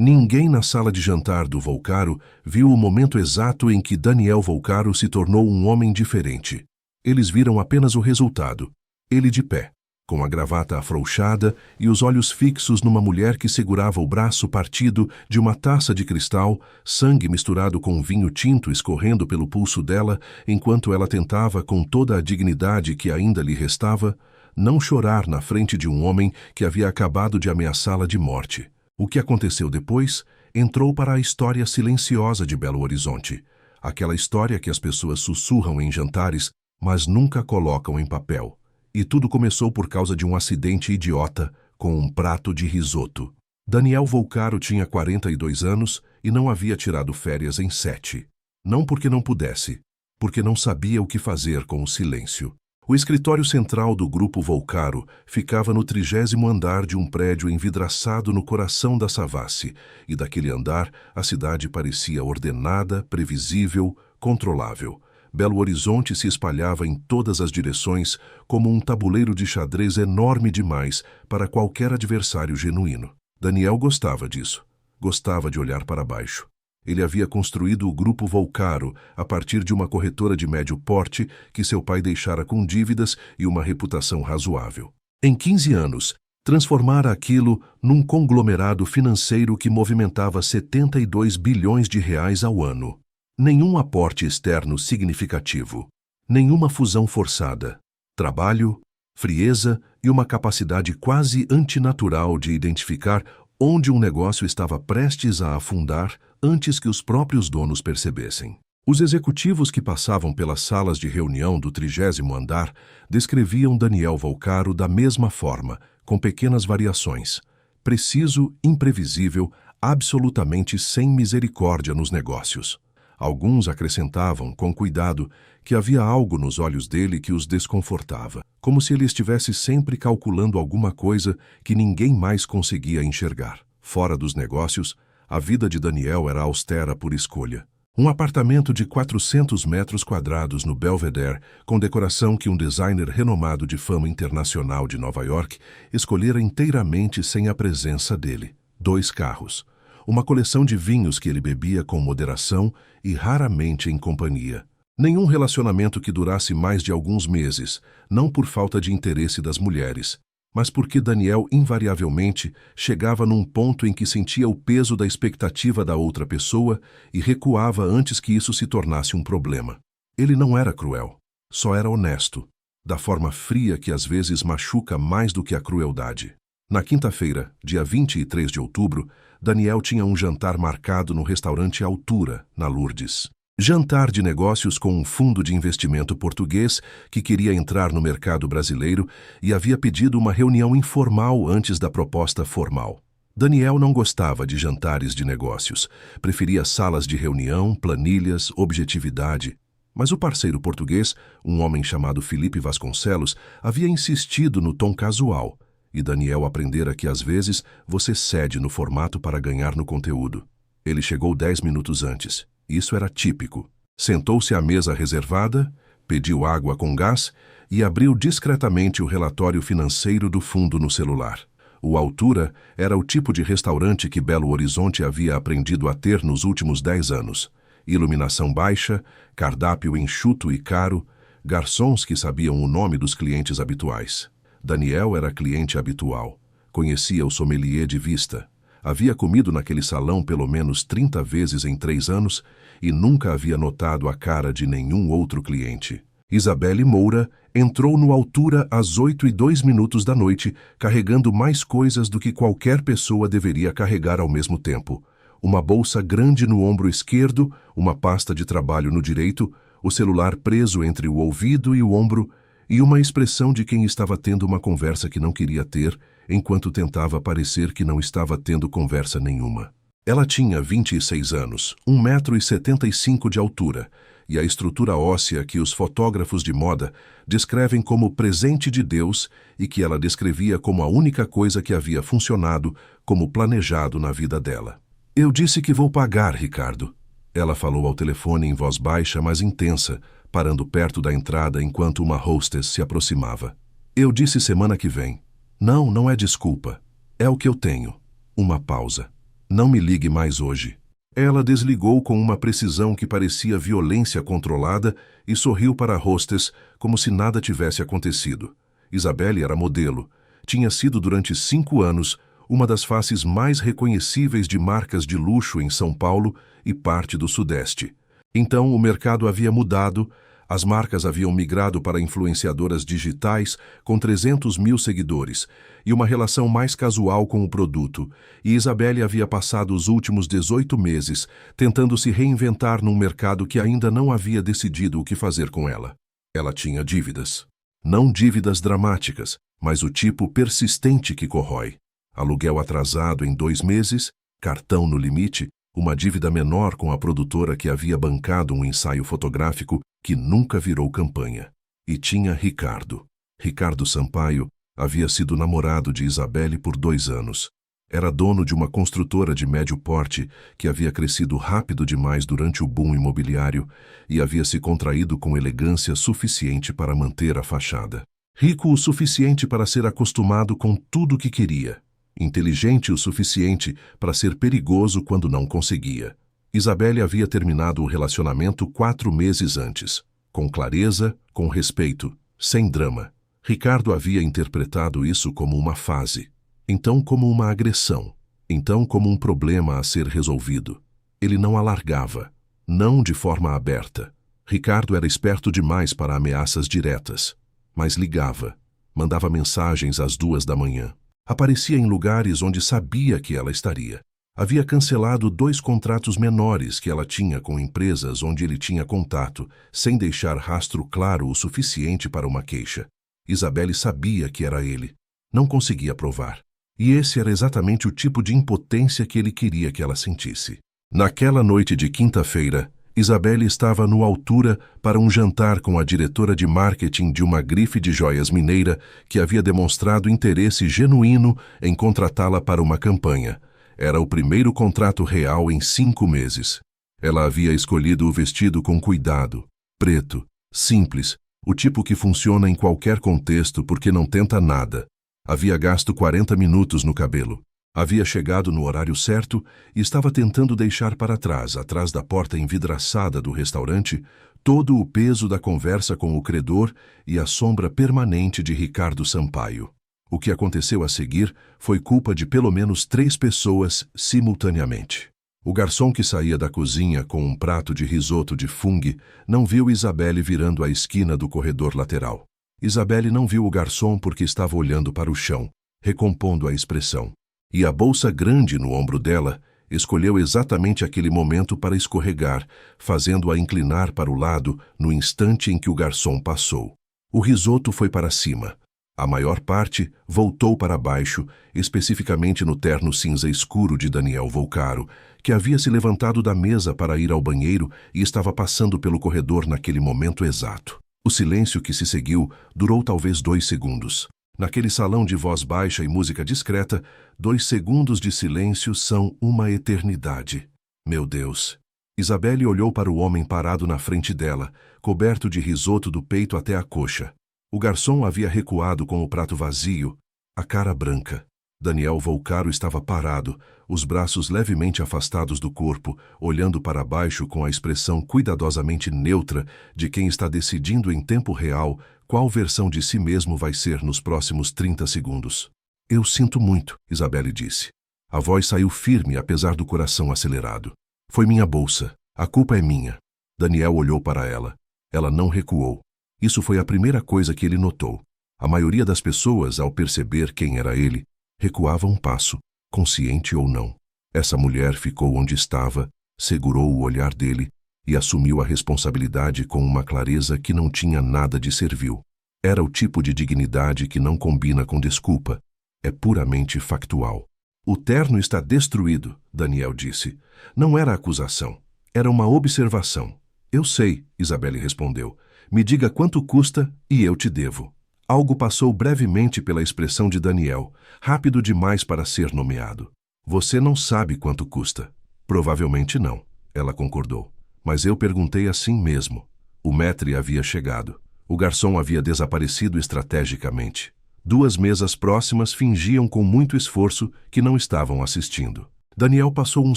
Ninguém na sala de jantar do Volcaro viu o momento exato em que Daniel Volcaro se tornou um homem diferente. Eles viram apenas o resultado. Ele de pé, com a gravata afrouxada e os olhos fixos numa mulher que segurava o braço partido de uma taça de cristal, sangue misturado com vinho tinto escorrendo pelo pulso dela, enquanto ela tentava, com toda a dignidade que ainda lhe restava, não chorar na frente de um homem que havia acabado de ameaçá-la de morte. O que aconteceu depois entrou para a história silenciosa de Belo Horizonte, aquela história que as pessoas sussurram em jantares, mas nunca colocam em papel. E tudo começou por causa de um acidente idiota com um prato de risoto. Daniel Volcaro tinha 42 anos e não havia tirado férias em 7. Não porque não pudesse, porque não sabia o que fazer com o silêncio. O escritório central do Grupo Volcaro ficava no 30º andar de um prédio envidraçado no coração da Savassi, e daquele andar a cidade parecia ordenada, previsível, controlável. Belo Horizonte se espalhava em todas as direções como um tabuleiro de xadrez enorme demais para qualquer adversário genuíno. Daniel gostava disso. Gostava de olhar para baixo. Ele havia construído o Grupo Volcaro a partir de uma corretora de médio porte que seu pai deixara com dívidas e uma reputação razoável. Em 15 anos, transformara aquilo num conglomerado financeiro que movimentava 72 bilhões de reais ao ano. Nenhum aporte externo significativo, nenhuma fusão forçada. Trabalho, frieza e uma capacidade quase antinatural de identificar onde um negócio estava prestes a afundar antes que os próprios donos percebessem. Os executivos que passavam pelas salas de reunião do 30º andar descreviam Daniel Volcaro da mesma forma, com pequenas variações. Preciso, imprevisível, absolutamente sem misericórdia nos negócios. Alguns acrescentavam, com cuidado, que havia algo nos olhos dele que os desconfortava, como se ele estivesse sempre calculando alguma coisa que ninguém mais conseguia enxergar. Fora dos negócios, a vida de Daniel era austera por escolha. Um apartamento de 400 metros quadrados no Belvedere, com decoração que um designer renomado de fama internacional de Nova York escolhera inteiramente sem a presença dele. 2 carros. Uma coleção de vinhos que ele bebia com moderação e raramente em companhia. Nenhum relacionamento que durasse mais de alguns meses, não por falta de interesse das mulheres, mas porque Daniel invariavelmente chegava num ponto em que sentia o peso da expectativa da outra pessoa e recuava antes que isso se tornasse um problema. Ele não era cruel, só era honesto, da forma fria que às vezes machuca mais do que a crueldade. Na quinta-feira, dia 23 de outubro, Daniel tinha um jantar marcado no restaurante Altura, na Lourdes. Jantar de negócios com um fundo de investimento português que queria entrar no mercado brasileiro e havia pedido uma reunião informal antes da proposta formal. Daniel não gostava de jantares de negócios, preferia salas de reunião, planilhas, objetividade. Mas o parceiro português, um homem chamado Felipe Vasconcelos, havia insistido no tom casual. E Daniel aprendera que às vezes você cede no formato para ganhar no conteúdo. Ele chegou 10 minutos antes. Isso era típico. Sentou-se à mesa reservada, pediu água com gás e abriu discretamente o relatório financeiro do fundo no celular. O Altura era o tipo de restaurante que Belo Horizonte havia aprendido a ter nos últimos 10 anos. Iluminação baixa, cardápio enxuto e caro, garçons que sabiam o nome dos clientes habituais. Daniel era cliente habitual. Conhecia o sommelier de vista. Havia comido naquele salão pelo menos 30 vezes em 3 anos e nunca havia notado a cara de nenhum outro cliente. Isabelle Moura entrou no Altura às 8h02 da noite, carregando mais coisas do que qualquer pessoa deveria carregar ao mesmo tempo. Uma bolsa grande no ombro esquerdo, uma pasta de trabalho no direito, o celular preso entre o ouvido e o ombro, e uma expressão de quem estava tendo uma conversa que não queria ter, enquanto tentava parecer que não estava tendo conversa nenhuma. Ela tinha 26 anos, 1,75 m de altura, e a estrutura óssea que os fotógrafos de moda descrevem como presente de Deus e que ela descrevia como a única coisa que havia funcionado como planejado na vida dela. Eu disse que vou pagar, Ricardo. Ela falou ao telefone em voz baixa, mas intensa, parando perto da entrada enquanto uma hostess se aproximava. Eu disse semana que vem. Não é desculpa. É o que eu tenho. Uma pausa. Não me ligue mais hoje. Ela desligou com uma precisão que parecia violência controlada e sorriu para a hostess como se nada tivesse acontecido. Isabelle era modelo. Tinha sido durante 5 anos uma das faces mais reconhecíveis de marcas de luxo em São Paulo e parte do Sudeste. Então o mercado havia mudado, as marcas haviam migrado para influenciadoras digitais com 300 mil seguidores e uma relação mais casual com o produto, e Isabelle havia passado os últimos 18 meses tentando se reinventar num mercado que ainda não havia decidido o que fazer com ela. Ela tinha dívidas. Não dívidas dramáticas, mas o tipo persistente que corrói. Aluguel atrasado em 2 meses, cartão no limite, uma dívida menor com a produtora que havia bancado um ensaio fotográfico que nunca virou campanha. E tinha Ricardo. Ricardo Sampaio havia sido namorado de Isabelle por 2 anos. Era dono de uma construtora de médio porte que havia crescido rápido demais durante o boom imobiliário e havia se contraído com elegância suficiente para manter a fachada. Rico o suficiente para ser acostumado com tudo o que queria. Inteligente o suficiente para ser perigoso quando não conseguia. Isabelle havia terminado o relacionamento 4 meses antes, com clareza, com respeito, sem drama. Ricardo havia interpretado isso como uma fase, então como uma agressão, então como um problema a ser resolvido. Ele não alargava, não de forma aberta. Ricardo era esperto demais para ameaças diretas, mas ligava, mandava mensagens às 2 da manhã. Aparecia em lugares onde sabia que ela estaria. Havia cancelado 2 contratos menores que ela tinha com empresas onde ele tinha contato, sem deixar rastro claro o suficiente para uma queixa. Isabelle sabia que era ele. Não conseguia provar. E esse era exatamente o tipo de impotência que ele queria que ela sentisse. Naquela noite de quinta-feira, Isabelle estava no Altura para um jantar com a diretora de marketing de uma grife de joias mineira que havia demonstrado interesse genuíno em contratá-la para uma campanha. Era o primeiro contrato real em 5 meses. Ela havia escolhido o vestido com cuidado, preto, simples, o tipo que funciona em qualquer contexto porque não tenta nada. Havia gasto 40 minutos no cabelo. Havia chegado no horário certo e estava tentando deixar para trás, atrás da porta envidraçada do restaurante, todo o peso da conversa com o credor e a sombra permanente de Ricardo Sampaio. O que aconteceu a seguir foi culpa de pelo menos 3 pessoas simultaneamente. O garçom que saía da cozinha com um prato de risoto de fungo não viu Isabelle virando a esquina do corredor lateral. Isabelle não viu o garçom porque estava olhando para o chão, recompondo a expressão. E a bolsa grande no ombro dela escolheu exatamente aquele momento para escorregar, fazendo-a inclinar para o lado no instante em que o garçom passou. O risoto foi para cima. A maior parte voltou para baixo, especificamente no terno cinza escuro de Daniel Volcaro, que havia se levantado da mesa para ir ao banheiro e estava passando pelo corredor naquele momento exato. O silêncio que se seguiu durou talvez 2 segundos. Naquele salão de voz baixa e música discreta, 2 segundos de silêncio são uma eternidade. Meu Deus! Isabelle olhou para o homem parado na frente dela, coberto de risoto do peito até a coxa. O garçom havia recuado com o prato vazio, a cara branca. Daniel Volcaro estava parado, os braços levemente afastados do corpo, olhando para baixo com a expressão cuidadosamente neutra de quem está decidindo em tempo real qual versão de si mesmo vai ser nos próximos 30 segundos. Eu sinto muito, Isabelle disse. A voz saiu firme apesar do coração acelerado. Foi minha bolsa. A culpa é minha. Daniel olhou para ela. Ela não recuou. Isso foi a primeira coisa que ele notou. A maioria das pessoas, ao perceber quem era ele, recuava um passo, consciente ou não. Essa mulher ficou onde estava, segurou o olhar dele e assumiu a responsabilidade com uma clareza que não tinha nada de servil. Era o tipo de dignidade que não combina com desculpa. É puramente factual. O terno está destruído, Daniel disse. Não era acusação. Era uma observação. Eu sei, Isabelle respondeu. Me diga quanto custa e eu te devo. Algo passou brevemente pela expressão de Daniel, rápido demais para ser nomeado. Você não sabe quanto custa. Provavelmente não, ela concordou. Mas eu perguntei assim mesmo. O maître havia chegado. O garçom havia desaparecido estrategicamente. 2 mesas próximas fingiam com muito esforço que não estavam assistindo. Daniel passou um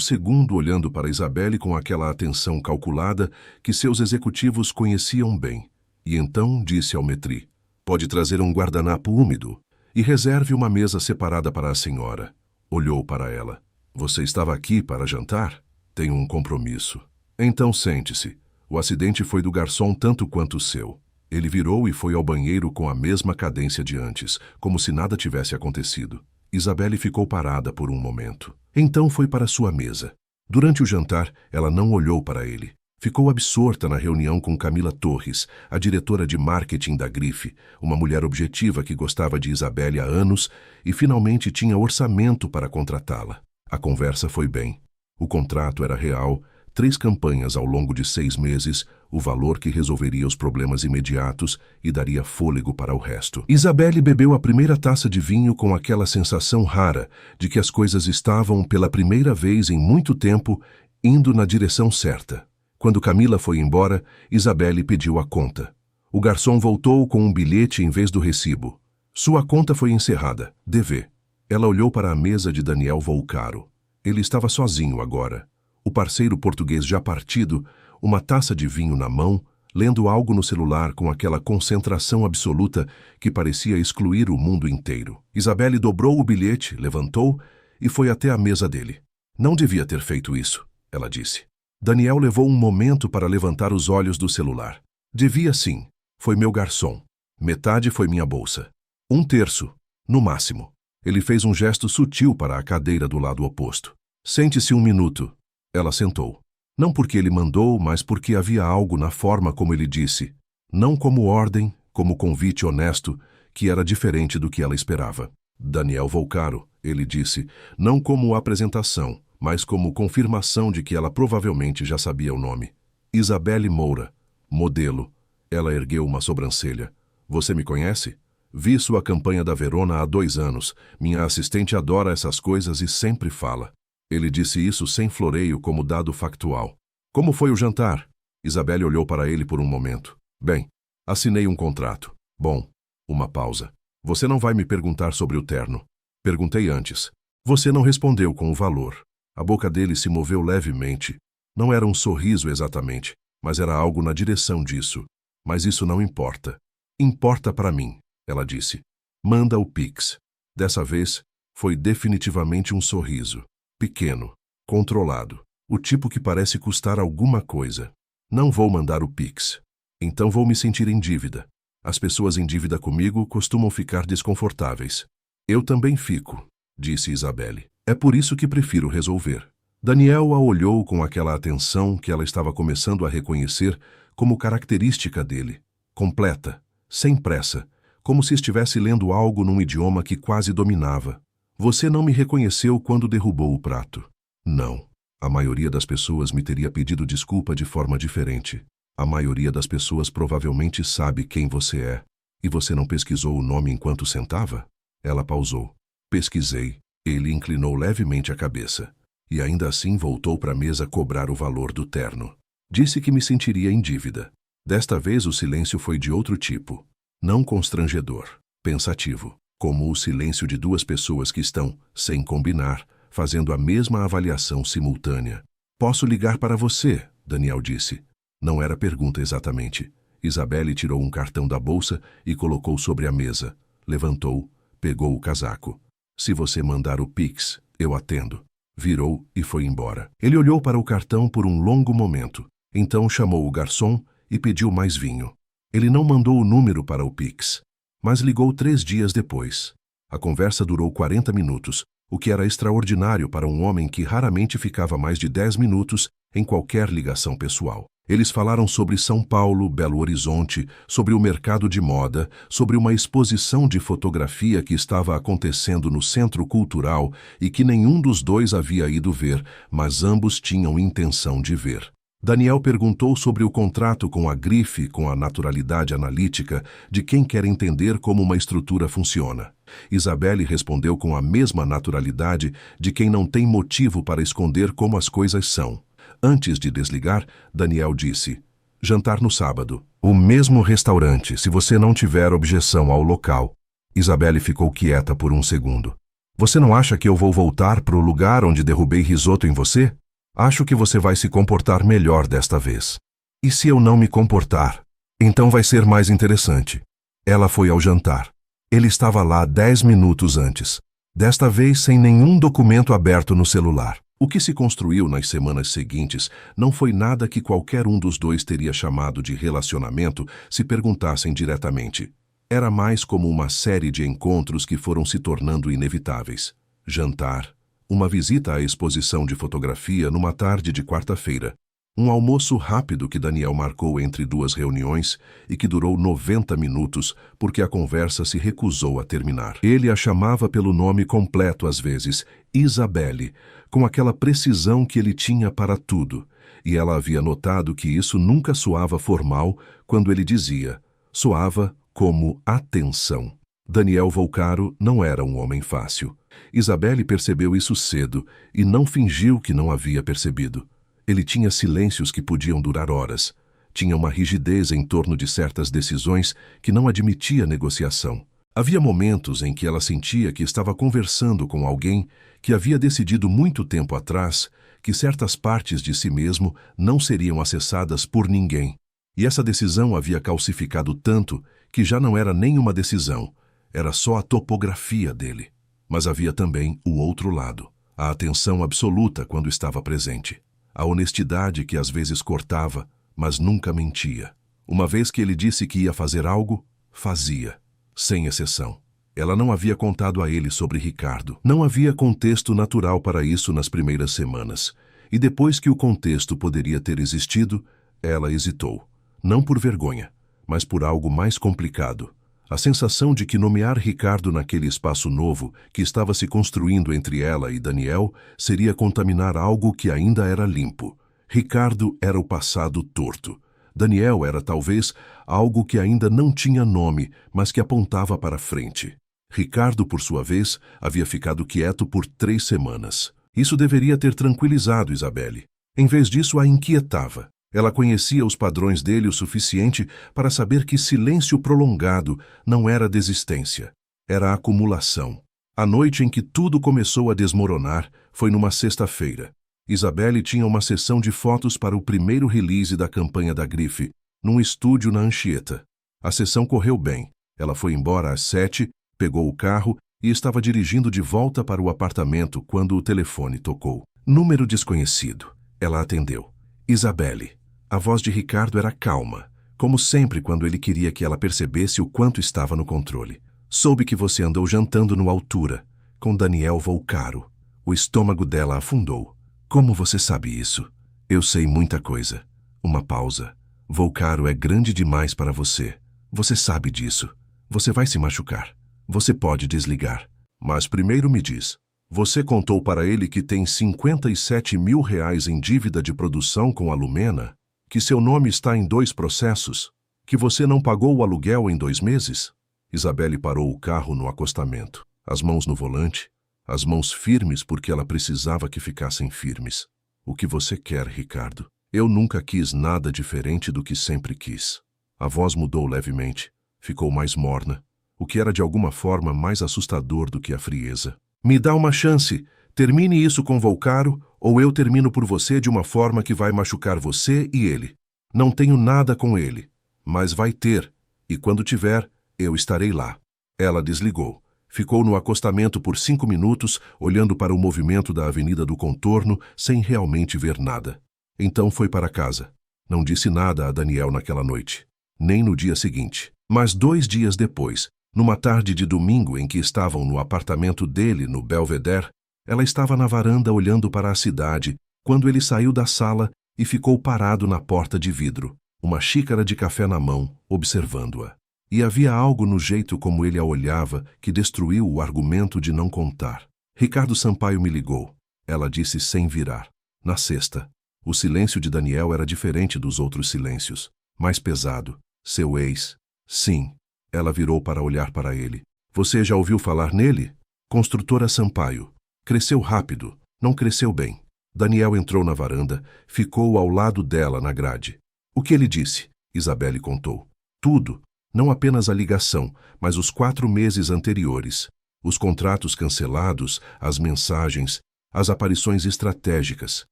segundo olhando para Isabelle com aquela atenção calculada que seus executivos conheciam bem. E então disse ao Metri: "Pode trazer um guardanapo úmido e reserve uma mesa separada para a senhora." Olhou para ela. "Você estava aqui para jantar? Tenho um compromisso." "Então sente-se. O acidente foi do garçom tanto quanto o seu." Ele virou e foi ao banheiro com a mesma cadência de antes, como se nada tivesse acontecido. Isabelle ficou parada por um momento. Então foi para sua mesa. Durante o jantar, ela não olhou para ele. Ficou absorta na reunião com Camila Torres, a diretora de marketing da Grife, uma mulher objetiva que gostava de Isabelle há anos e finalmente tinha orçamento para contratá-la. A conversa foi bem. O contrato era real, 3 campanhas ao longo de 6 meses, o valor que resolveria os problemas imediatos e daria fôlego para o resto. Isabelle bebeu a primeira taça de vinho com aquela sensação rara de que as coisas estavam, pela primeira vez em muito tempo, indo na direção certa. Quando Camila foi embora, Isabelle pediu a conta. O garçom voltou com um bilhete em vez do recibo. Sua conta foi encerrada. DV. Ela olhou para a mesa de Daniel Volcaro. Ele estava sozinho agora. O parceiro português já partido, uma taça de vinho na mão, lendo algo no celular com aquela concentração absoluta que parecia excluir o mundo inteiro. Isabelle dobrou o bilhete, levantou e foi até a mesa dele. "Não devia ter feito isso", ela disse. Daniel levou um momento para levantar os olhos do celular. "Devia sim. Foi meu garçom. Metade foi minha bolsa. 1/3, no máximo." Ele fez um gesto sutil para a cadeira do lado oposto. "Sente-se 1 minuto." Ela sentou. Não porque ele mandou, mas porque havia algo na forma como ele disse. Não como ordem, como convite honesto, que era diferente do que ela esperava. "Daniel Volcaro", ele disse, não como apresentação, mas como confirmação de que ela provavelmente já sabia o nome. "Isabelle Moura, modelo." Ela ergueu uma sobrancelha. "Você me conhece? Vi sua campanha da Verona há 2 anos. Minha assistente adora essas coisas e sempre fala." Ele disse isso sem floreio como dado factual. "Como foi o jantar?" Isabelle olhou para ele por um momento. "Bem, assinei um contrato." "Bom." Uma pausa. "Você não vai me perguntar sobre o terno." "Perguntei antes." "Você não respondeu com o valor." A boca dele se moveu levemente. Não era um sorriso exatamente, mas era algo na direção disso. "Mas isso não importa." "Importa para mim," ela disse. "Manda o Pix." Dessa vez, foi definitivamente um sorriso. Pequeno, controlado, o tipo que parece custar alguma coisa. "Não vou mandar o Pix. Então vou me sentir em dívida. As pessoas em dívida comigo costumam ficar desconfortáveis." "Eu também fico," disse Isabelle. "É por isso que prefiro resolver." Daniel a olhou com aquela atenção que ela estava começando a reconhecer como característica dele. Completa, sem pressa, como se estivesse lendo algo num idioma que quase dominava. "Você não me reconheceu quando derrubou o prato." "Não. A maioria das pessoas me teria pedido desculpa de forma diferente. A maioria das pessoas provavelmente sabe quem você é. E você não pesquisou o nome enquanto sentava?" Ela pausou. "Pesquisei." Ele inclinou levemente a cabeça. E ainda assim voltou para a mesa cobrar o valor do terno. Disse que me sentiria em dívida. Desta vez o silêncio foi de outro tipo. Não constrangedor, pensativo. Como o silêncio de 2 pessoas que estão, sem combinar, fazendo a mesma avaliação simultânea. "Posso ligar para você?" Daniel disse. Não era pergunta exatamente. Isabelle tirou um cartão da bolsa e colocou sobre a mesa. Levantou, pegou o casaco. "Se você mandar o Pix, eu atendo." Virou e foi embora. Ele olhou para o cartão por um longo momento. Então chamou o garçom e pediu mais vinho. Ele não mandou o número para o Pix, mas ligou 3 dias depois. A conversa durou 40 minutos, o que era extraordinário para um homem que raramente ficava mais de 10 minutos em qualquer ligação pessoal. Eles falaram sobre São Paulo, Belo Horizonte, sobre o mercado de moda, sobre uma exposição de fotografia que estava acontecendo no Centro Cultural e que nenhum dos dois havia ido ver, mas ambos tinham intenção de ver. Daniel perguntou sobre o contrato com a Grife com a naturalidade analítica de quem quer entender como uma estrutura funciona. Isabelle respondeu com a mesma naturalidade de quem não tem motivo para esconder como as coisas são. Antes de desligar, Daniel disse: "Jantar no sábado. O mesmo restaurante, se você não tiver objeção ao local." Isabelle ficou quieta por um segundo. Você não acha que eu vou voltar para o lugar onde derrubei risoto em você? Acho que você vai se comportar melhor desta vez. E se eu não me comportar? Então vai ser mais interessante. Ela foi ao jantar. Ele estava lá 10 minutos antes. Desta vez sem nenhum documento aberto no celular. O que se construiu nas semanas seguintes não foi nada que qualquer um dos dois teria chamado de relacionamento se perguntassem diretamente. Era mais como uma série de encontros que foram se tornando inevitáveis. Jantar, uma visita à exposição de fotografia numa tarde de quarta-feira, um almoço rápido que Daniel marcou entre duas reuniões e que durou 90 minutos porque a conversa se recusou a terminar. Ele a chamava pelo nome completo às vezes, Isabelle, com aquela precisão que ele tinha para tudo, e ela havia notado que isso nunca soava formal quando ele dizia, soava como atenção. Daniel Volcaro não era um homem fácil. Isabelle percebeu isso cedo e não fingiu que não havia percebido. Ele tinha silêncios que podiam durar horas. Tinha uma rigidez em torno de certas decisões que não admitia negociação. Havia momentos em que ela sentia que estava conversando com alguém que havia decidido muito tempo atrás que certas partes de si mesmo não seriam acessadas por ninguém. E essa decisão havia calcificado tanto que já não era nem uma decisão, era só a topografia dele. Mas havia também o outro lado, a atenção absoluta quando estava presente. A honestidade que às vezes cortava, mas nunca mentia. Uma vez que ele disse que ia fazer algo, fazia, sem exceção. Ela não havia contado a ele sobre Ricardo. Não havia contexto natural para isso nas primeiras semanas. E depois que o contexto poderia ter existido, ela hesitou. Não por vergonha, mas por algo mais complicado. A sensação de que nomear Ricardo naquele espaço novo que estava se construindo entre ela e Daniel seria contaminar algo que ainda era limpo. Ricardo era o passado torto. Daniel era talvez algo que ainda não tinha nome, mas que apontava para frente. Ricardo, por sua vez, havia ficado quieto por 3 semanas. Isso deveria ter tranquilizado Isabelle. Em vez disso, a inquietava. Ela conhecia os padrões dele o suficiente para saber que silêncio prolongado não era desistência, era acumulação. A noite em que tudo começou a desmoronar foi numa sexta-feira. Isabelle tinha uma sessão de fotos para o primeiro release da campanha da Grife, num estúdio na Anchieta. A sessão correu bem. Ela foi embora às 7, pegou o carro e estava dirigindo de volta para o apartamento quando o telefone tocou. Número desconhecido. Ela atendeu. Isabelle. A voz de Ricardo era calma, como sempre quando ele queria que ela percebesse o quanto estava no controle. Soube que você andou jantando no Altura, com Daniel Volcaro. O estômago dela afundou. Como você sabe isso? Eu sei muita coisa. Uma pausa. Volcaro é grande demais para você. Você sabe disso. Você vai se machucar. Você pode desligar. Mas primeiro me diz. Você contou para ele que tem R$57 mil em dívida de produção com a Lumena? Que seu nome está em 2 processos? Que você não pagou o aluguel em 2 meses? Isabelle parou o carro no acostamento, as mãos no volante, as mãos firmes porque ela precisava que ficassem firmes. O que você quer, Ricardo? Eu nunca quis nada diferente do que sempre quis. A voz mudou levemente, ficou mais morna, o que era de alguma forma mais assustador do que a frieza. Me dá uma chance. Termine isso com Volcaro, ou eu termino por você de uma forma que vai machucar você e ele. Não tenho nada com ele, mas vai ter, e quando tiver, eu estarei lá. Ela desligou. Ficou no acostamento por 5 minutos, olhando para o movimento da Avenida do Contorno, sem realmente ver nada. Então foi para casa. Não disse nada a Daniel naquela noite, nem no dia seguinte. Mas 2 dias depois, numa tarde de domingo em que estavam no apartamento dele, no Belvedere, ela estava na varanda olhando para a cidade, quando ele saiu da sala e ficou parado na porta de vidro, uma xícara de café na mão, observando-a. E havia algo no jeito como ele a olhava que destruiu o argumento de não contar. Ricardo Sampaio me ligou. Ela disse sem virar. Na sexta. O silêncio de Daniel era diferente dos outros silêncios. Mais pesado. Seu ex. Sim. Ela virou para olhar para ele. Você já ouviu falar nele? Construtora Sampaio. Cresceu rápido, não cresceu bem. Daniel entrou na varanda, ficou ao lado dela na grade. O que ele disse? Isabelle contou. Tudo, não apenas a ligação, mas os 4 meses anteriores. Os contratos cancelados, as mensagens, as aparições estratégicas.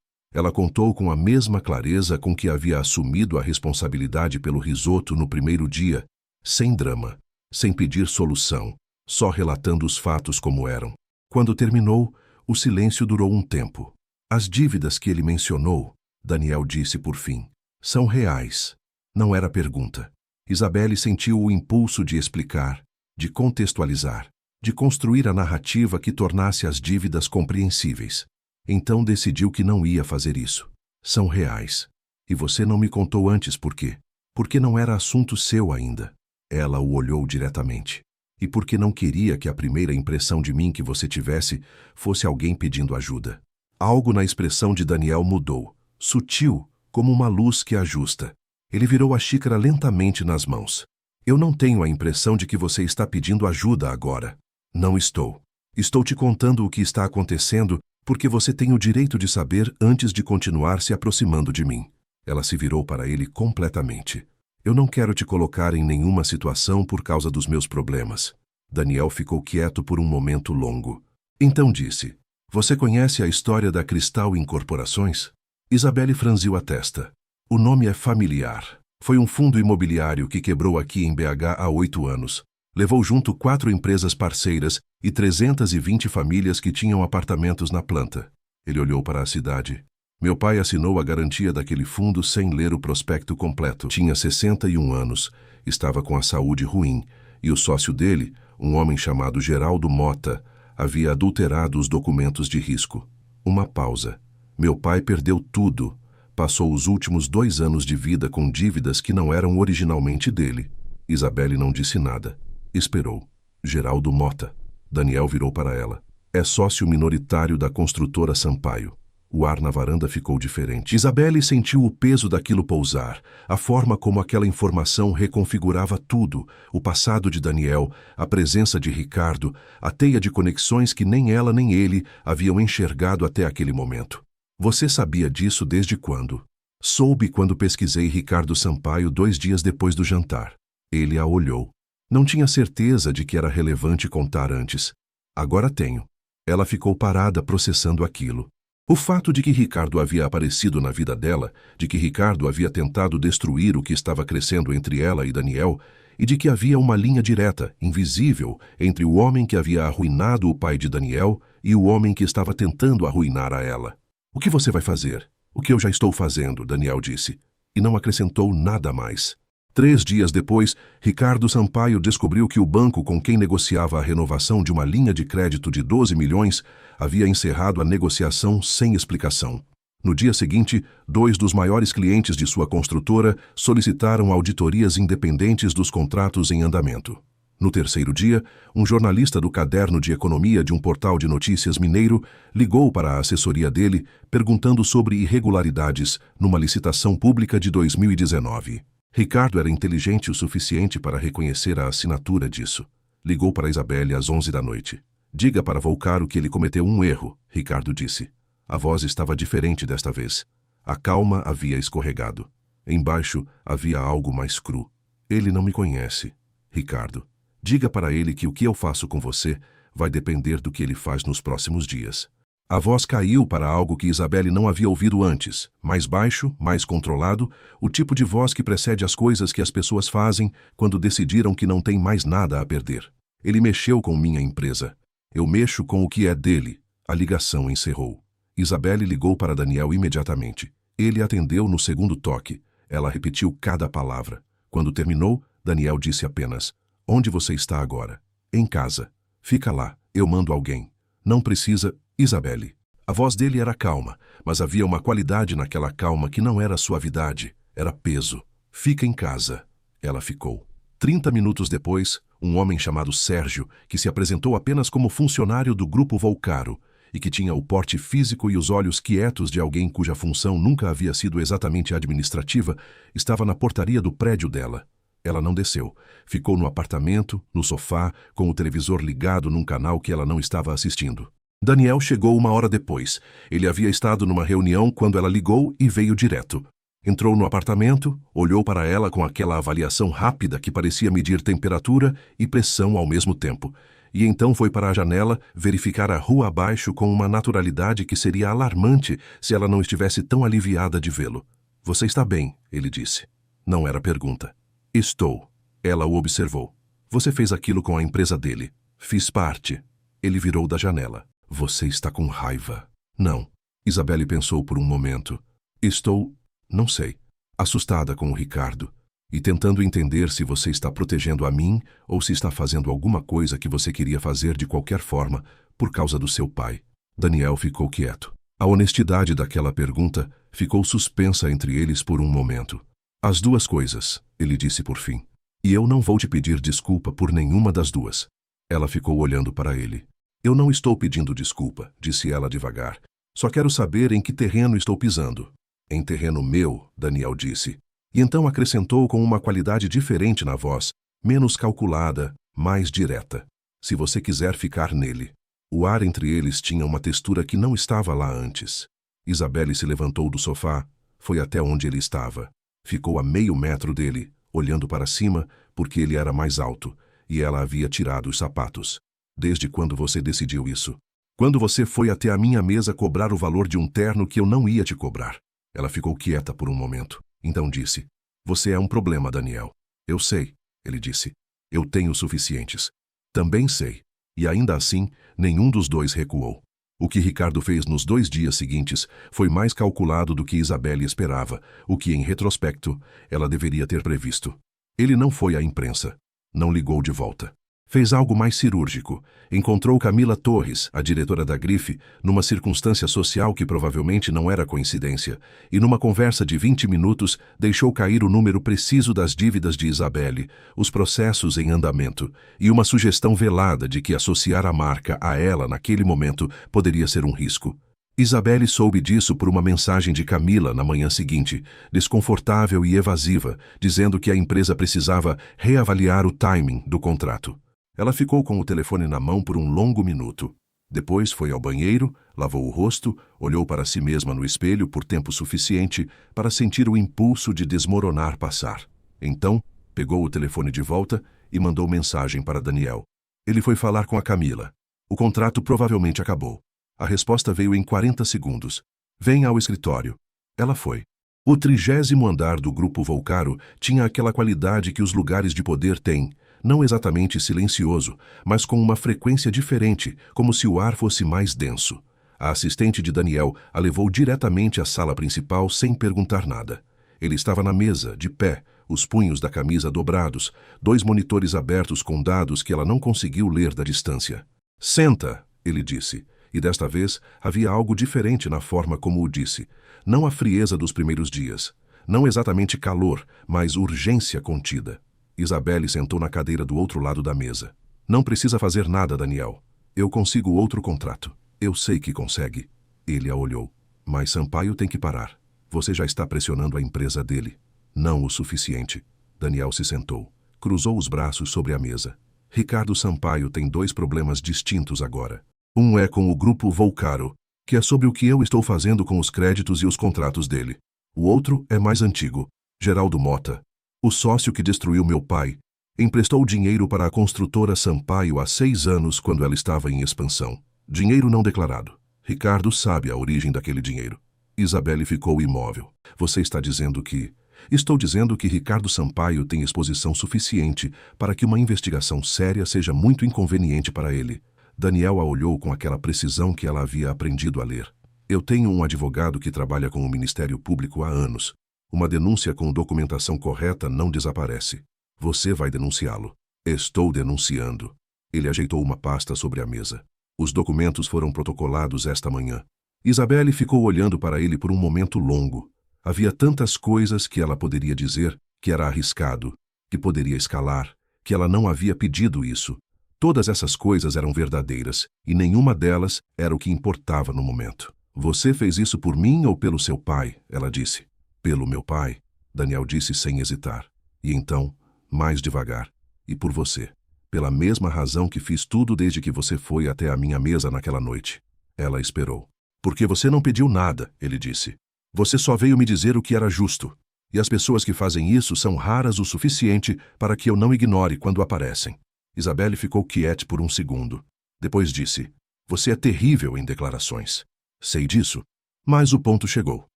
Ela contou com a mesma clareza com que havia assumido a responsabilidade pelo risoto no primeiro dia, sem drama, sem pedir solução, só relatando os fatos como eram. Quando terminou, o silêncio durou um tempo. As dívidas que ele mencionou, Daniel disse por fim, são reais. Não era pergunta. Isabelle sentiu o impulso de explicar, de contextualizar, de construir a narrativa que tornasse as dívidas compreensíveis. Então decidiu que não ia fazer isso. São reais. E você não me contou antes por quê? Porque não era assunto seu ainda. Ela o olhou diretamente. E porque não queria que a primeira impressão de mim que você tivesse fosse alguém pedindo ajuda. Algo na expressão de Daniel mudou, sutil, como uma luz que ajusta. Ele virou a xícara lentamente nas mãos. Eu não tenho a impressão de que você está pedindo ajuda agora. Não estou. Estou te contando o que está acontecendo porque você tem o direito de saber antes de continuar se aproximando de mim. Ela se virou para ele completamente. Eu não quero te colocar em nenhuma situação por causa dos meus problemas. Daniel ficou quieto por um momento longo. Então disse, você conhece a história da Cristal Incorporações? Isabelle franziu a testa. O nome é familiar. Foi um fundo imobiliário que quebrou aqui em BH há 8 anos. Levou junto 4 empresas parceiras e 320 famílias que tinham apartamentos na planta. Ele olhou para a cidade. Meu pai assinou a garantia daquele fundo sem ler o prospecto completo. Tinha 61 anos, estava com a saúde ruim, e o sócio dele, um homem chamado Geraldo Mota, havia adulterado os documentos de risco. Uma pausa. Meu pai perdeu tudo. Passou os últimos 2 anos de vida com dívidas que não eram originalmente dele. Isabelle não disse nada. Esperou. Geraldo Mota. Daniel virou para ela. É sócio minoritário da construtora Sampaio. O ar na varanda ficou diferente. Isabelle sentiu o peso daquilo pousar, a forma como aquela informação reconfigurava tudo, o passado de Daniel, a presença de Ricardo, a teia de conexões que nem ela nem ele haviam enxergado até aquele momento. Você sabia disso desde quando? Soube quando pesquisei Ricardo Sampaio 2 dias depois do jantar. Ele a olhou. Não tinha certeza de que era relevante contar antes. Agora tenho. Ela ficou parada processando aquilo. O fato de que Ricardo havia aparecido na vida dela, de que Ricardo havia tentado destruir o que estava crescendo entre ela e Daniel, e de que havia uma linha direta, invisível, entre o homem que havia arruinado o pai de Daniel e o homem que estava tentando arruinar a ela. O que você vai fazer? O que eu já estou fazendo, Daniel disse, e não acrescentou nada mais. 3 dias depois, Ricardo Sampaio descobriu que o banco com quem negociava a renovação de uma linha de crédito de 12 milhões havia encerrado a negociação sem explicação. No dia seguinte, 2 dos maiores clientes de sua construtora solicitaram auditorias independentes dos contratos em andamento. No 3º dia, um jornalista do caderno de economia de um portal de notícias mineiro ligou para a assessoria dele perguntando sobre irregularidades numa licitação pública de 2019. Ricardo era inteligente o suficiente para reconhecer a assinatura disso. Ligou para Isabelle às 11 da noite. Diga para Volcaro que ele cometeu um erro, Ricardo disse. A voz estava diferente desta vez. A calma havia escorregado. Embaixo havia algo mais cru. Ele não me conhece, Ricardo. Diga para ele que o que eu faço com você vai depender do que ele faz nos próximos dias. A voz caiu para algo que Isabelle não havia ouvido antes, mais baixo, mais controlado, o tipo de voz que precede as coisas que as pessoas fazem quando decidiram que não tem mais nada a perder. Ele mexeu com minha empresa. Eu mexo com o que é dele. A ligação encerrou. Isabelle ligou para Daniel imediatamente. Ele atendeu no 2º toque. Ela repetiu cada palavra. Quando terminou, Daniel disse apenas, onde você está agora? Em casa. Fica lá, eu mando alguém. Não precisa... Isabelle. A voz dele era calma, mas havia uma qualidade naquela calma que não era suavidade, era peso. Fica em casa. Ela ficou. 30 minutos depois, um homem chamado Sérgio, que se apresentou apenas como funcionário do Grupo Volcaro e que tinha o porte físico e os olhos quietos de alguém cuja função nunca havia sido exatamente administrativa, estava na portaria do prédio dela. Ela não desceu. Ficou no apartamento, no sofá, com o televisor ligado num canal que ela não estava assistindo. Daniel chegou 1 hora depois. Ele havia estado numa reunião quando ela ligou e veio direto. Entrou no apartamento, olhou para ela com aquela avaliação rápida que parecia medir temperatura e pressão ao mesmo tempo. e então foi para a janela verificar a rua abaixo com uma naturalidade que seria alarmante se ela não estivesse tão aliviada de vê-lo. Você está bem, ele disse. Não era pergunta. Estou. Ela o observou. Você fez aquilo com a empresa dele. Fiz parte. Ele virou da janela. Você está com raiva. Não. Isabelle pensou por um momento. Estou, não sei, assustada com o Ricardo e tentando entender se você está protegendo a mim ou se está fazendo alguma coisa que você queria fazer de qualquer forma por causa do seu pai. Daniel ficou quieto. A honestidade daquela pergunta ficou suspensa entre eles por um momento. As duas coisas, ele disse por fim. E eu não vou te pedir desculpa por nenhuma das duas. Ela ficou olhando para ele. Eu não estou pedindo desculpa, disse ela devagar. Só quero saber em que terreno estou pisando. Em terreno meu, Daniel disse. E então acrescentou com uma qualidade diferente na voz, menos calculada, mais direta. Se você quiser ficar nele. O ar entre eles tinha uma textura que não estava lá antes. Isabelle se levantou do sofá, foi até onde ele estava. Ficou a meio metro dele, olhando para cima, porque ele era mais alto, e ela havia tirado os sapatos. Desde quando você decidiu isso? Quando você foi até a minha mesa cobrar o valor de um terno que eu não ia te cobrar. Ela ficou quieta por um momento. Então disse, você é um problema, Daniel. Eu sei, ele disse. Eu tenho suficientes. Também sei. E ainda assim, nenhum dos dois recuou. O que Ricardo fez nos 2 dias seguintes foi mais calculado do que Isabelle esperava, o que, em retrospecto, ela deveria ter previsto. Ele não foi à imprensa. Não ligou de volta. Fez algo mais cirúrgico. Encontrou Camila Torres, a diretora da Grife, numa circunstância social que provavelmente não era coincidência, e numa conversa de 20 minutos deixou cair o número preciso das dívidas de Isabelle, os processos em andamento, e uma sugestão velada de que associar a marca a ela naquele momento poderia ser um risco. Isabelle soube disso por uma mensagem de Camila na manhã seguinte, desconfortável e evasiva, dizendo que a empresa precisava reavaliar o timing do contrato. Ela ficou com o telefone na mão por um longo minuto. Depois foi ao banheiro, lavou o rosto, olhou para si mesma no espelho por tempo suficiente para sentir o impulso de desmoronar passar. Então, pegou o telefone de volta e mandou mensagem para Daniel. Ele foi falar com a Camila. O contrato provavelmente acabou. A resposta veio em 40 segundos. Venha ao escritório. Ela foi. O 30º andar do Grupo Volcaro tinha aquela qualidade que os lugares de poder têm, não exatamente silencioso, mas com uma frequência diferente, como se o ar fosse mais denso. A assistente de Daniel a levou diretamente à sala principal sem perguntar nada. Ele estava na mesa, de pé, os punhos da camisa dobrados, 2 monitores abertos com dados que ela não conseguiu ler da distância. Senta, ele disse, e desta vez havia algo diferente na forma como o disse. Não a frieza dos primeiros dias, não exatamente calor, mas urgência contida. Isabelle sentou na cadeira do outro lado da mesa. Não precisa fazer nada, Daniel. Eu consigo outro contrato. Eu sei que consegue. Ele a olhou. Mas Sampaio tem que parar. Você já está pressionando a empresa dele. Não o suficiente. Daniel se sentou. Cruzou os braços sobre a mesa. Ricardo Sampaio tem 2 problemas distintos agora. Um é com o Grupo Volcaro, que é sobre o que eu estou fazendo com os créditos e os contratos dele. O outro é mais antigo. Geraldo Mota, o sócio que destruiu meu pai, emprestou dinheiro para a construtora Sampaio há 6 anos quando ela estava em expansão. Dinheiro não declarado. Ricardo sabe a origem daquele dinheiro. Isabelle ficou imóvel. Você está dizendo que... Estou dizendo que Ricardo Sampaio tem exposição suficiente para que uma investigação séria seja muito inconveniente para ele. Daniel a olhou com aquela precisão que ela havia aprendido a ler. Eu tenho um advogado que trabalha com o Ministério Público há anos. Uma denúncia com documentação correta não desaparece. Você vai denunciá-lo. Estou denunciando. Ele ajeitou uma pasta sobre a mesa. Os documentos foram protocolados esta manhã. Isabelle ficou olhando para ele por um momento longo. Havia tantas coisas que ela poderia dizer que era arriscado, que poderia escalar, que ela não havia pedido isso. Todas essas coisas eram verdadeiras, e nenhuma delas era o que importava no momento. Você fez isso por mim ou pelo seu pai? Ela disse. Pelo meu pai, Daniel disse sem hesitar. E então, mais devagar, e por você. Pela mesma razão que fiz tudo desde que você foi até a minha mesa naquela noite. Ela esperou. Porque você não pediu nada, ele disse. Você só veio me dizer o que era justo. E as pessoas que fazem isso são raras o suficiente para que eu não ignore quando aparecem. Isabelle ficou quieta por um segundo. Depois disse: Você é terrível em declarações. Sei disso. Mas o ponto chegou.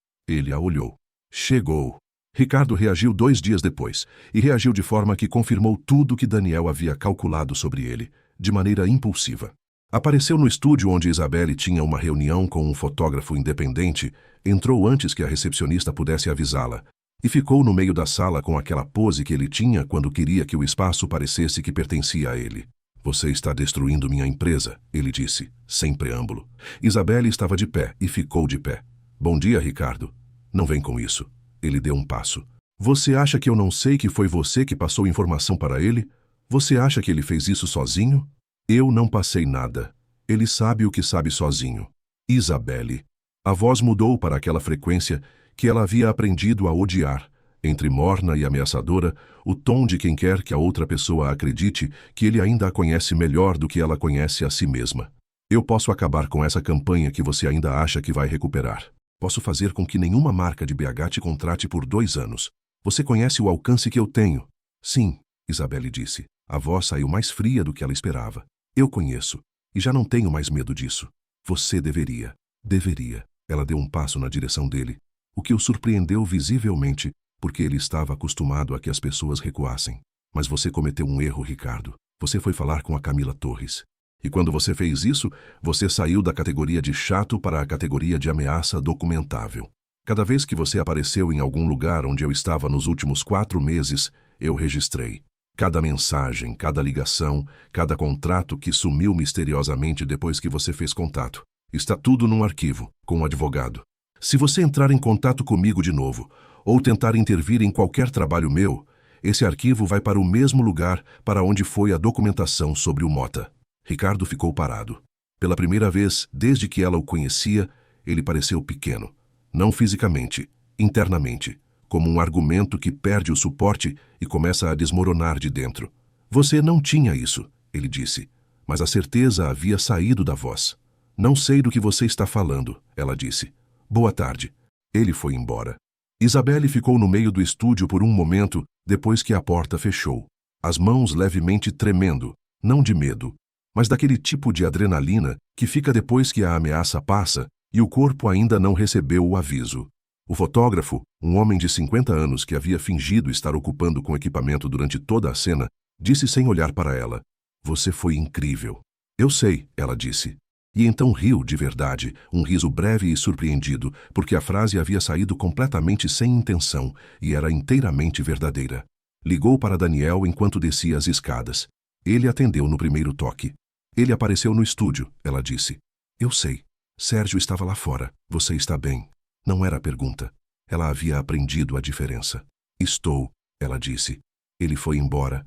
Ele a olhou. Chegou. Ricardo reagiu 2 dias depois, e reagiu de forma que confirmou tudo que Daniel havia calculado sobre ele, de maneira impulsiva. Apareceu no estúdio onde Isabelle tinha uma reunião com um fotógrafo independente, entrou antes que a recepcionista pudesse avisá-la, e ficou no meio da sala com aquela pose que ele tinha quando queria que o espaço parecesse que pertencia a ele. Você está destruindo minha empresa, ele disse, sem preâmbulo. Isabelle estava de pé e ficou de pé. Bom dia, Ricardo. Não vem com isso. Ele deu um passo. Você acha que eu não sei que foi você que passou informação para ele? Você acha que ele fez isso sozinho? Eu não passei nada. Ele sabe o que sabe sozinho. Isabelle. A voz mudou para aquela frequência que ela havia aprendido a odiar. Entre morna e ameaçadora, o tom de quem quer que a outra pessoa acredite que ele ainda a conhece melhor do que ela conhece a si mesma. Eu posso acabar com essa campanha que você ainda acha que vai recuperar. Posso fazer com que nenhuma marca de BH te contrate por 2 anos. Você conhece o alcance que eu tenho? Sim, Isabelle disse. A voz saiu mais fria do que ela esperava. Eu conheço, e já não tenho mais medo disso. Você deveria. Deveria. Ela deu um passo na direção dele, o que o surpreendeu visivelmente, porque ele estava acostumado a que as pessoas recuassem. Mas você cometeu um erro, Ricardo. Você foi falar com a Camila Torres. E quando você fez isso, você saiu da categoria de chato para a categoria de ameaça documentável. Cada vez que você apareceu em algum lugar onde eu estava nos últimos 4 meses, eu registrei. Cada mensagem, cada ligação, cada contrato que sumiu misteriosamente depois que você fez contato. Está tudo num arquivo, com um advogado. Se você entrar em contato comigo de novo, ou tentar intervir em qualquer trabalho meu, esse arquivo vai para o mesmo lugar para onde foi a documentação sobre o Mota. Ricardo ficou parado. Pela primeira vez, desde que ela o conhecia, ele pareceu pequeno. Não fisicamente, internamente, como um argumento que perde o suporte e começa a desmoronar de dentro. Você não tinha isso, ele disse, mas a certeza havia saído da voz. Não sei do que você está falando, ela disse. Boa tarde. Ele foi embora. Isabelle ficou no meio do estúdio por um momento, depois que a porta fechou. As mãos levemente tremendo, não de medo, mas daquele tipo de adrenalina que fica depois que a ameaça passa e o corpo ainda não recebeu o aviso. O fotógrafo, um homem de 50 anos que havia fingido estar ocupando com equipamento durante toda a cena, disse sem olhar para ela: Você foi incrível. Eu sei, ela disse. E então riu de verdade, um riso breve e surpreendido, porque a frase havia saído completamente sem intenção e era inteiramente verdadeira. Ligou para Daniel enquanto descia as escadas. Ele atendeu no primeiro toque. Ele apareceu no estúdio, ela disse. Eu sei. Sérgio estava lá fora. Você está bem? Não era a pergunta. Ela havia aprendido a diferença. Estou, ela disse. Ele foi embora.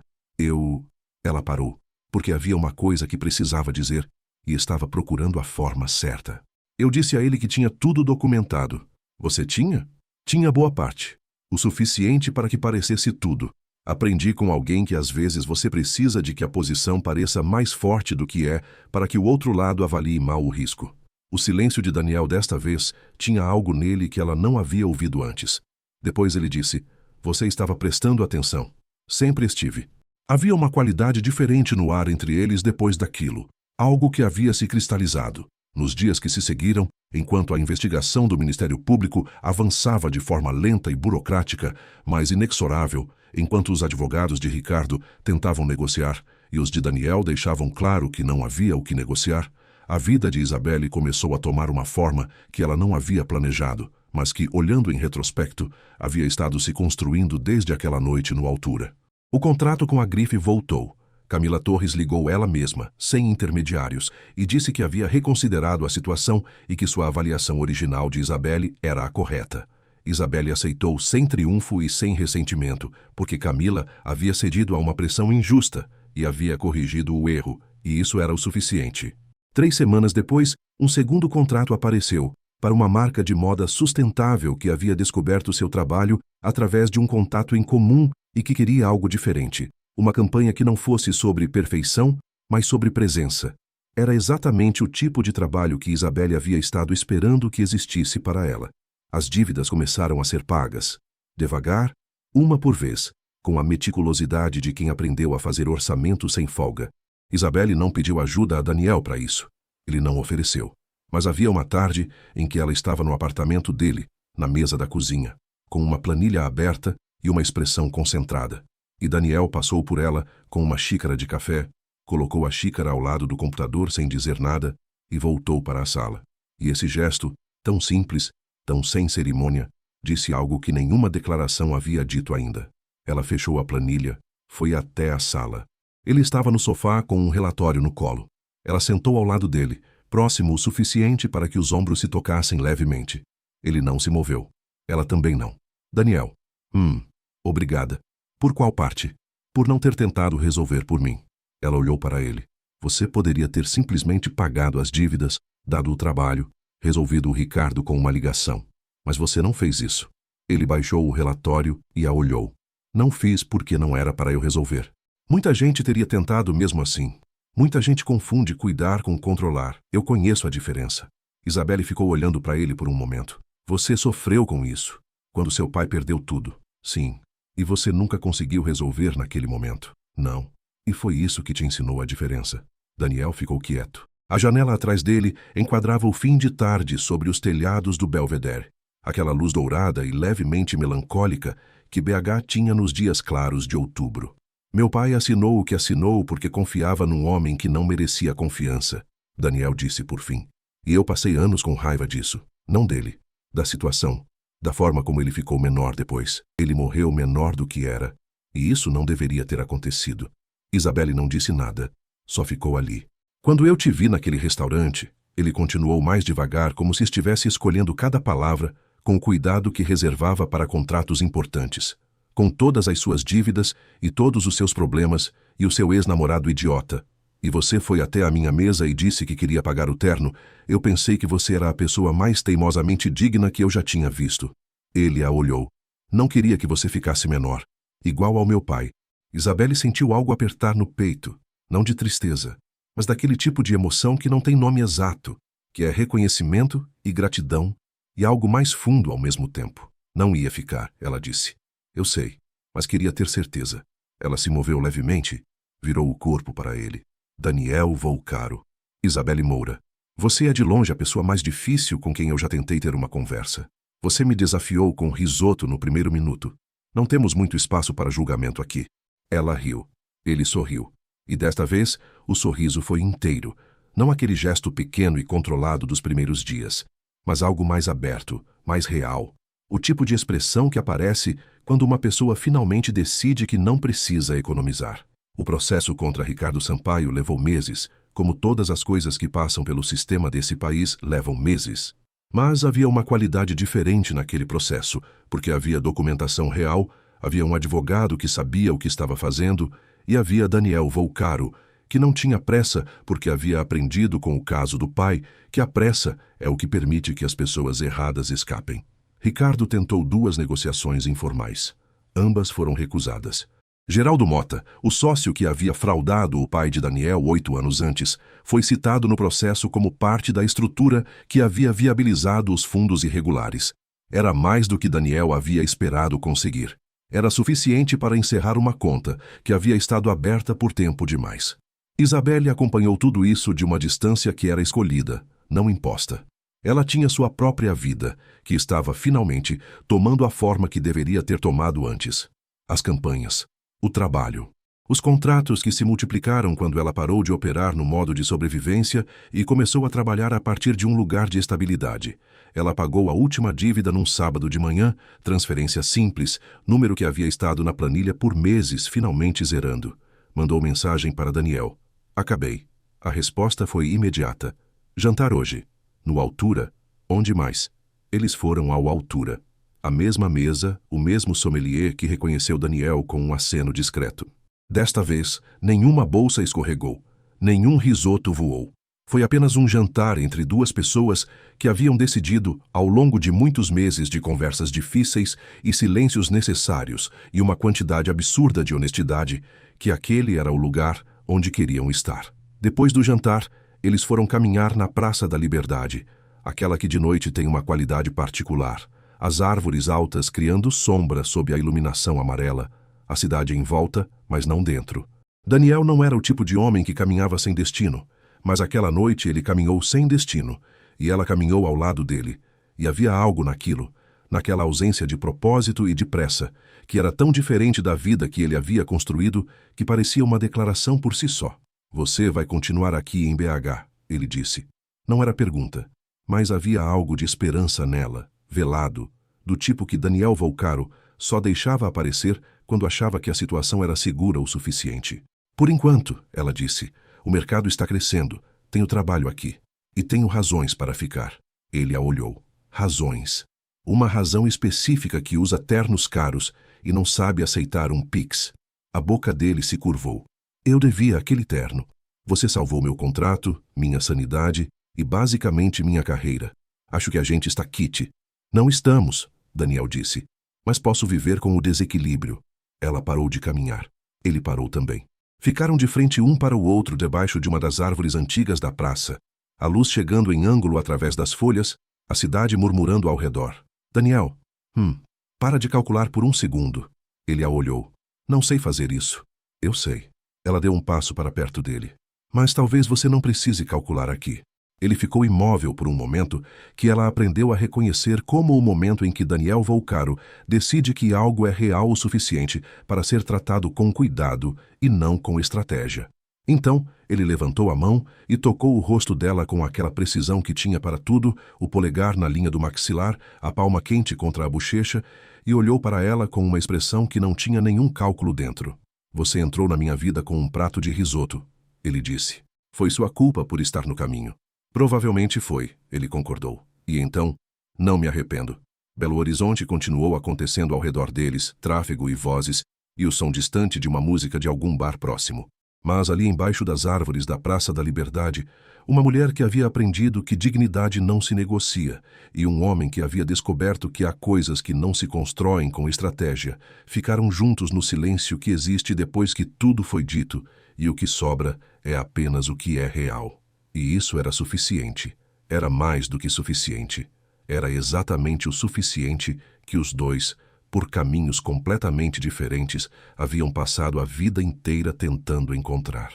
Ela parou, porque havia uma coisa que precisava dizer e estava procurando a forma certa. Eu disse a ele que tinha tudo documentado. Você tinha? Tinha boa parte. O suficiente para que parecesse tudo. Aprendi com alguém que às vezes você precisa de que a posição pareça mais forte do que é para que o outro lado avalie mal o risco. O silêncio de Daniel desta vez tinha algo nele que ela não havia ouvido antes. Depois ele disse: Você estava prestando atenção. Sempre estive. Havia uma qualidade diferente no ar entre eles depois daquilo. Algo que havia se cristalizado. Nos dias que se seguiram, enquanto a investigação do Ministério Público avançava de forma lenta e burocrática, mas inexorável, enquanto os advogados de Ricardo tentavam negociar e os de Daniel deixavam claro que não havia o que negociar, a vida de Isabelle começou a tomar uma forma que ela não havia planejado, mas que, olhando em retrospecto, havia estado se construindo desde aquela noite no Altura. O contrato com a grife voltou. Camila Torres ligou ela mesma, sem intermediários, e disse que havia reconsiderado a situação e que sua avaliação original de Isabelle era a correta. Isabelle aceitou sem triunfo e sem ressentimento, porque Camila havia cedido a uma pressão injusta e havia corrigido o erro, e isso era o suficiente. 3 semanas depois, um segundo contrato apareceu, para uma marca de moda sustentável que havia descoberto seu trabalho através de um contato em comum e que queria algo diferente. Uma campanha que não fosse sobre perfeição, mas sobre presença. Era exatamente o tipo de trabalho que Isabelle havia estado esperando que existisse para ela. As dívidas começaram a ser pagas. Devagar, uma por vez, com a meticulosidade de quem aprendeu a fazer orçamento sem folga. Isabelle não pediu ajuda a Daniel para isso. Ele não ofereceu. Mas havia uma tarde em que ela estava no apartamento dele, na mesa da cozinha, com uma planilha aberta e uma expressão concentrada. E Daniel passou por ela com uma xícara de café, colocou a xícara ao lado do computador sem dizer nada e voltou para a sala. E esse gesto, tão simples, tão sem cerimônia, disse algo que nenhuma declaração havia dito ainda. Ela fechou a planilha, foi até a sala. Ele estava no sofá com um relatório no colo. Ela sentou ao lado dele, próximo o suficiente para que os ombros se tocassem levemente. Ele não se moveu. Ela também não. Daniel. Obrigada. Por qual parte? Por não ter tentado resolver por mim. Ela olhou para ele. Você poderia ter simplesmente pagado as dívidas, dado o trabalho, resolvido o Ricardo com uma ligação. Mas você não fez isso. Ele baixou o relatório e a olhou. Não fiz porque não era para eu resolver. Muita gente teria tentado mesmo assim. Muita gente confunde cuidar com controlar. Eu conheço a diferença. Isabelle ficou olhando para ele por um momento. Você sofreu com isso, quando seu pai perdeu tudo. Sim. E você nunca conseguiu resolver naquele momento. Não. E foi isso que te ensinou a diferença. Daniel ficou quieto. A janela atrás dele enquadrava o fim de tarde sobre os telhados do Belvedere. Aquela luz dourada e levemente melancólica que BH tinha nos dias claros de outubro. Meu pai assinou o que assinou porque confiava num homem que não merecia confiança, Daniel disse por fim. E eu passei anos com raiva disso. Não dele. Da situação. Da forma como ele ficou menor depois. Ele morreu menor do que era. E isso não deveria ter acontecido. Isabelle não disse nada. Só ficou ali. Quando eu te vi naquele restaurante, ele continuou mais devagar, como se estivesse escolhendo cada palavra com o cuidado que reservava para contratos importantes. Com todas as suas dívidas e todos os seus problemas e o seu ex-namorado idiota. E você foi até a minha mesa e disse que queria pagar o terno. Eu pensei que você era a pessoa mais teimosamente digna que eu já tinha visto. Ele a olhou. Não queria que você ficasse menor. Igual ao meu pai. Isabelle sentiu algo apertar no peito. Não de tristeza, mas daquele tipo de emoção que não tem nome exato, que é reconhecimento e gratidão e algo mais fundo ao mesmo tempo. Não ia ficar, ela disse. Eu sei, mas queria ter certeza. Ela se moveu levemente, virou o corpo para ele. Daniel Volcaro. Isabelle Moura. Você é de longe a pessoa mais difícil com quem eu já tentei ter uma conversa. Você me desafiou com risoto no primeiro minuto. Não temos muito espaço para julgamento aqui. Ela riu. Ele sorriu. E desta vez, o sorriso foi inteiro. Não aquele gesto pequeno e controlado dos primeiros dias, mas algo mais aberto, mais real. O tipo de expressão que aparece quando uma pessoa finalmente decide que não precisa economizar. O processo contra Ricardo Sampaio levou meses, como todas as coisas que passam pelo sistema desse país levam meses. Mas havia uma qualidade diferente naquele processo, porque havia documentação real, havia um advogado que sabia o que estava fazendo, e havia Daniel Volcaro, que não tinha pressa porque havia aprendido com o caso do pai que a pressa é o que permite que as pessoas erradas escapem. Ricardo tentou 2 negociações informais. Ambas foram recusadas. Geraldo Mota, o sócio que havia fraudado o pai de Daniel 8 anos antes, foi citado no processo como parte da estrutura que havia viabilizado os fundos irregulares. Era mais do que Daniel havia esperado conseguir. Era suficiente para encerrar uma conta que havia estado aberta por tempo demais. Isabelle acompanhou tudo isso de uma distância que era escolhida, não imposta. Ela tinha sua própria vida, que estava finalmente tomando a forma que deveria ter tomado antes. As campanhas, o trabalho, os contratos que se multiplicaram quando ela parou de operar no modo de sobrevivência e começou a trabalhar a partir de um lugar de estabilidade. Ela pagou a última dívida num sábado de manhã, transferência simples, número que havia estado na planilha por meses, finalmente zerando. Mandou mensagem para Daniel. Acabei. A resposta foi imediata. Jantar hoje. No Altura? Onde mais? Eles foram ao Altura. A mesma mesa, o mesmo sommelier que reconheceu Daniel com um aceno discreto. Desta vez, nenhuma bolsa escorregou, nenhum risoto voou. Foi apenas um jantar entre 2 pessoas que haviam decidido, ao longo de muitos meses de conversas difíceis e silêncios necessários e uma quantidade absurda de honestidade, que aquele era o lugar onde queriam estar. Depois do jantar, eles foram caminhar na Praça da Liberdade, aquela que de noite tem uma qualidade particular. As árvores altas criando sombra sob a iluminação amarela, A cidade em volta, mas não dentro. Daniel não era o tipo de homem que caminhava sem destino, mas aquela noite ele caminhou sem destino, e ela caminhou ao lado dele. E havia algo naquilo, naquela ausência de propósito e de pressa, que era tão diferente da vida que ele havia construído que parecia uma declaração por si só. Você vai continuar aqui em BH, ele disse. Não era pergunta, mas havia algo de esperança nela, velado, do tipo que Daniel Volcaro só deixava aparecer quando achava que a situação era segura o suficiente. Por enquanto, ela disse, o mercado está crescendo, tenho trabalho aqui. E tenho razões para ficar. Ele a olhou. Razões. Uma razão específica que usa ternos caros e não sabe aceitar um Pix. A boca dele se curvou. Eu devia aquele terno. Você salvou meu contrato, minha sanidade e basicamente minha carreira. Acho que a gente está quite. Não estamos, Daniel disse. Mas posso viver com o desequilíbrio. Ela parou de caminhar. Ele parou também. Ficaram de frente um para o outro debaixo de uma das árvores antigas da praça. A luz chegando em ângulo através das folhas, a cidade murmurando ao redor. Daniel, para de calcular por um segundo. Ele a olhou. Não sei fazer isso. Eu sei. Ela deu um passo para perto dele. Mas talvez você não precise calcular aqui. Ele ficou imóvel por um momento que ela aprendeu a reconhecer como o momento em que Daniel Volcaro decide que algo é real o suficiente para ser tratado com cuidado e não com estratégia. Então, ele levantou a mão e tocou o rosto dela com aquela precisão que tinha para tudo, o polegar na linha do maxilar, a palma quente contra a bochecha, e olhou para ela com uma expressão que não tinha nenhum cálculo dentro. Você entrou na minha vida com um prato de risoto, ele disse. Foi sua culpa por estar no caminho. Provavelmente foi, ele concordou. E então, não me arrependo. Belo Horizonte continuou acontecendo ao redor deles, tráfego e vozes, e o som distante de uma música de algum bar próximo. Mas ali embaixo das árvores da Praça da Liberdade, uma mulher que havia aprendido que dignidade não se negocia e um homem que havia descoberto que há coisas que não se constroem com estratégia, ficaram juntos no silêncio que existe depois que tudo foi dito e o que sobra é apenas o que é real. E isso era suficiente. Era mais do que suficiente. Era exatamente o suficiente que os dois, por caminhos completamente diferentes, haviam passado a vida inteira tentando encontrar.